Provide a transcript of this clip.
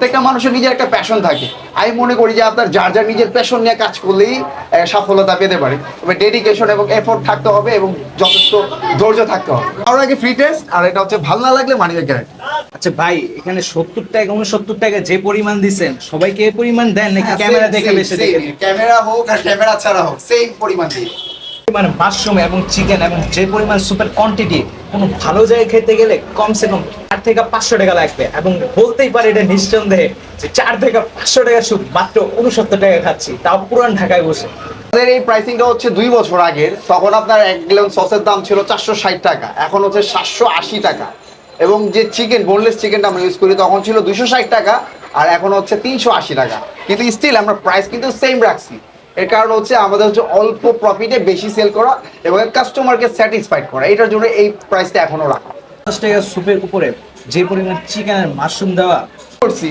প্রত্যেকটা মানুষের নিজের একটা প্যাশন থাকে। আমি মনে করি যে আপনার যার যার নিজের প্যাশন নিয়ে কাজ করলেই সফলতা পেতে পারে। তবে ডেডিকেশন এবং এফোর্ট থাকতে হবে এবং যথেষ্ট ধৈর্য থাকতে হবে। আর আগে ফ্রি টেস্ট, আর এটা হচ্ছে ভালো না লাগলে মানি ব্যাক গ্যারান্টি। আচ্ছা ভাই, এখানে 70 টাকা 69 টাকা যে পরিমাণ দিচ্ছেন, সবাইকে এই পরিমাণ দেন নাকি ক্যামেরা দেখে বেশি দেখে? ক্যামেরা হোক আর ক্যামেরা ছাড়া হোক সেম পরিমাণ দিই। মানে মাশরুম এবং চিকেন এবং যে পরিমাণ সুপের কোয়ান্টিটি, কোনো ভালো জায়গায় খেতে গেলে কমসে কম 4 থেকে 500 টাকা লাগবে। এবং বলতেই পারে এটা নিঃসন্দেহে যে 4 থেকে 500 টাকা স্যুপ মাত্র 69 টাকা খাচ্ছি, তাও পুরান ঢাকায় বসে। আমাদের এই প্রাইসিংটা হচ্ছে 2 বছর আগের। তখন আপনার 1 গ্যালন সসের দাম ছিল 460 টাকা, এখন হচ্ছে 780 টাকা। এবং যে চিকেন বোনলেস চিকেনটা আমরা ইউজ করি তখন ছিল 260 টাকা, আর এখন হচ্ছে 380 টাকা। কিন্তু স্টিল আমরা প্রাইস কিন্তু সেম রাখছি। এর কারণ হচ্ছে আমাদের হচ্ছে অল্প প্রফিটে বেশি সেল করা এবং কাস্টমারকে স্যাটিসফাইড করা, এটার জন্য এই প্রাইসটা এখনো রাখা। 50 টাকা স্যুপের উপরে যে পরিমাণ চিকেন আর মাশরুম দেওয়া, করছি